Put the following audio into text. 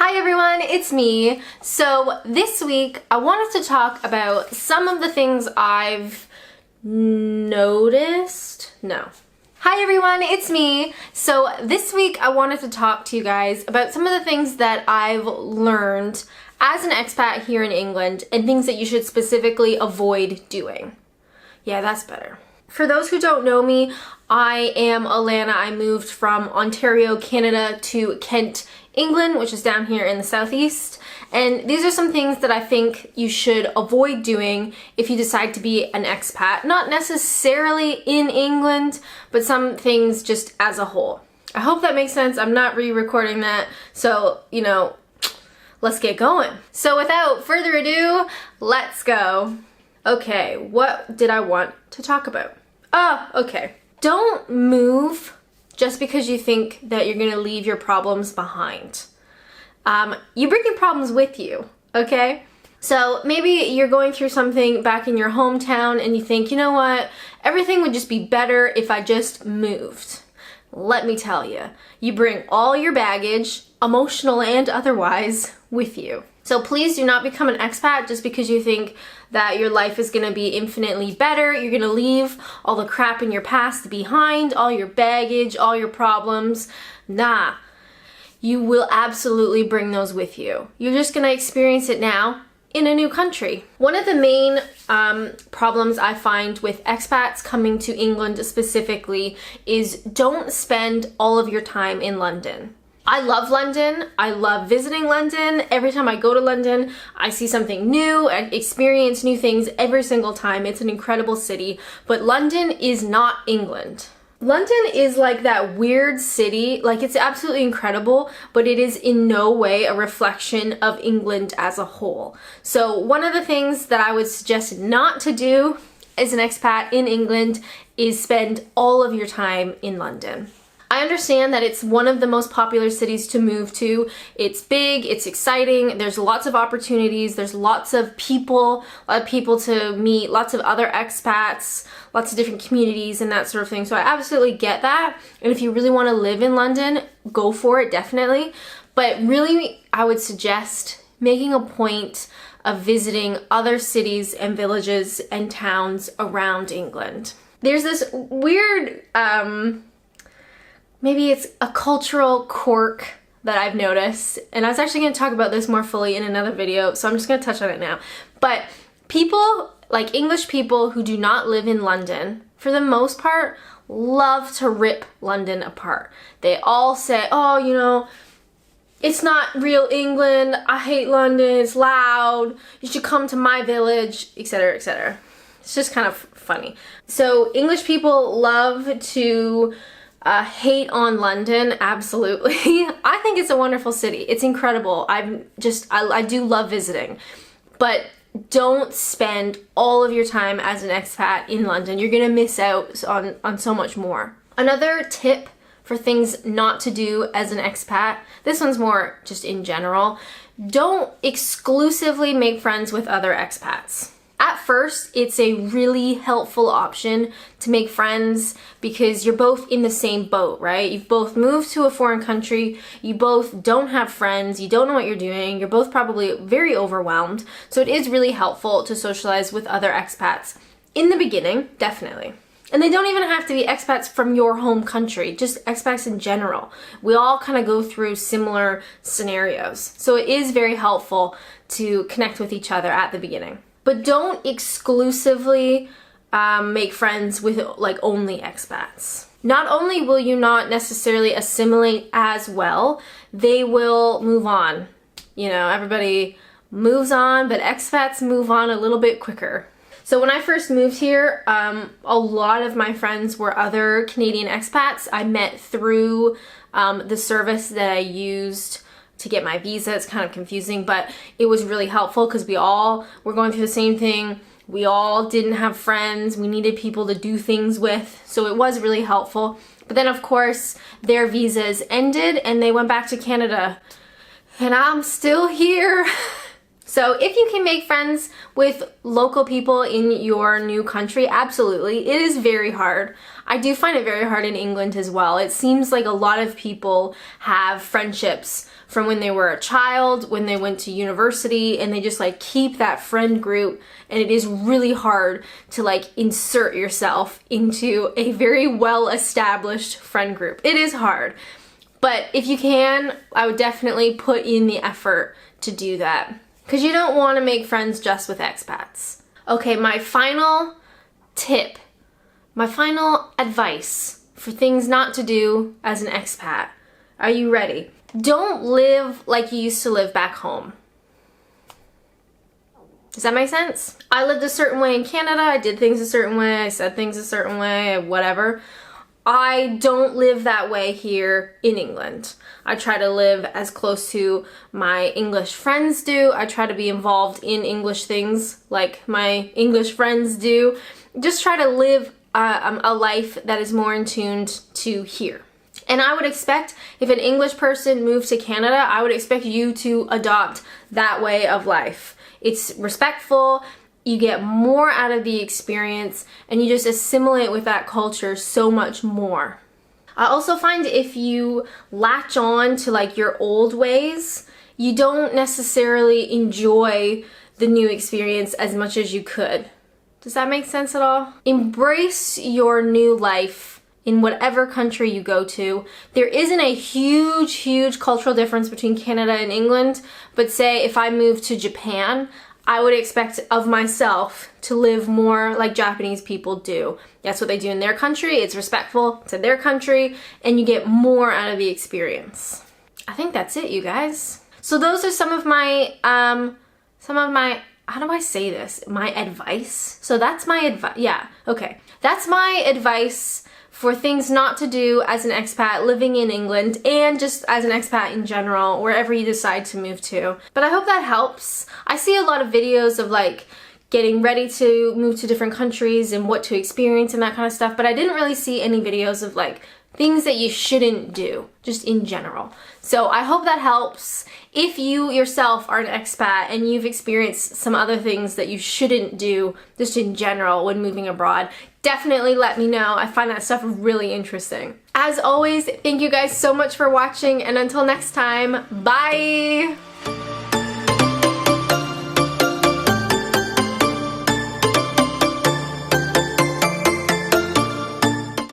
Hi everyone, it's me. So this week I wanted to talk about some of the things I've noticed. Hi everyone, it's me. So this week I wanted to talk to you guys about some of the things that I've learned as an expat here in England and things that you should specifically avoid doing. Yeah, that's better. For those who don't know me, I am Alanna. I moved from Ontario, Canada to Kent, England, which is down here in the southeast. And these are some things that I think you should avoid doing if you decide to be an expat. Not necessarily in England, but some things just as a whole. I hope that makes sense. I'm not re-recording that, so, let's get going. So without further ado, let's go. Okay, what did I want to talk about? Okay. Don't move just because you think that you're gonna leave your problems behind. You bring your problems with you, okay? So maybe you're going through something back in your hometown and you think, you know what, everything would just be better if I just moved. Let me tell you, you bring all your baggage, emotional and otherwise, with you. So please do not become an expat just because you think that your life is gonna be infinitely better. You're gonna leave all the crap in your past behind, all your baggage, all your problems. Nah, you will absolutely bring those with you. You're just gonna experience it now in a new country. One of the main problems I find with expats coming to England specifically is don't spend all of your time in London. I love London. I love visiting London. Every time I go to London, I see something new and experience new things every single time. It's an incredible city, but London is not England. London is like that weird city, like it's absolutely incredible, but it is in no way a reflection of England as a whole. So one of the things that I would suggest not to do as an expat in England is spend all of your time in London. I understand that it's one of the most popular cities to move to. It's big, it's exciting, there's lots of opportunities, there's lots of people, a lot of people to meet, lots of other expats, lots of different communities and that sort of thing. So I absolutely get that. And if you really want to live in London, go for it, definitely. But really, I would suggest making a point of visiting other cities and villages and towns around England. There's this weird, maybe it's a cultural quirk that I've noticed, and I was actually going to talk about this more fully in another video, so I'm just going to touch on it now. But people, like English people who do not live in London, for the most part, love to rip London apart. They all say, oh, it's not real England, I hate London, it's loud, you should come to my village, etc., etc. It's just kind of funny. So English people love to hate on London, absolutely. I think it's a wonderful city. It's incredible. I do love visiting. But don't spend all of your time as an expat in London. You're gonna miss out on so much more. Another tip for things not to do as an expat, this one's more just in general, don't exclusively make friends with other expats. At first, it's a really helpful option to make friends because you're both in the same boat, right? You've both moved to a foreign country, you both don't have friends, you don't know what you're doing, you're both probably very overwhelmed. So it is really helpful to socialize with other expats. In the beginning, definitely. And they don't even have to be expats from your home country, just expats in general. We all kind of go through similar scenarios. So it is very helpful to connect with each other at the beginning. But don't exclusively make friends with like only expats. Not only will you not necessarily assimilate as well, they will move on. Everybody moves on, but expats move on a little bit quicker. So when I first moved here, a lot of my friends were other Canadian expats I met through the service that I used to get my visa. It's kind of confusing, but it was really helpful because we all were going through the same thing. We all didn't have friends. We needed people to do things with, so it was really helpful. But then of course their visas ended and they went back to Canada and I'm still here. So if you can make friends with local people in your new country, absolutely. It is very hard. I do find it very hard in England as well. It seems like a lot of people have friendships from when they were a child, when they went to university, and they just like keep that friend group, and it is really hard to like insert yourself into a very well-established friend group. It is hard. But if you can, I would definitely put in the effort to do that, because you don't want to make friends just with expats. Okay, my final tip, my final advice for things not to do as an expat. Are you ready? Don't live like you used to live back home. Does that make sense? I lived a certain way in Canada, I did things a certain way, I said things a certain way, whatever. I don't live that way here in England. I try to live as close to my English friends do. I try to be involved in English things like my English friends do. Just try to live a life that is more in tune to here. And I would expect if an English person moved to Canada, I would expect you to adopt that way of life. It's respectful. You get more out of the experience, and you just assimilate with that culture so much more. I also find if you latch on to like your old ways, you don't necessarily enjoy the new experience as much as you could. Does that make sense at all? Embrace your new life in whatever country you go to. There isn't a huge cultural difference between Canada and England, but say if I moved to Japan, I would expect of myself to live more like Japanese people do. That's what they do in their country. It's respectful to their country, and you get more out of the experience. I think that's it, you guys. So those are some of my, how do I say this? My advice? So that's my advice, yeah, okay. That's my advice for things not to do as an expat living in England, and just as an expat in general, wherever you decide to move to. But I hope that helps. I see a lot of videos of like getting ready to move to different countries and what to experience and that kind of stuff, but I didn't really see any videos of like things that you shouldn't do, just in general. So I hope that helps. If you yourself are an expat and you've experienced some other things that you shouldn't do just in general when moving abroad, definitely let me know. I find that stuff really interesting. As always, thank you guys so much for watching, and until next time, bye!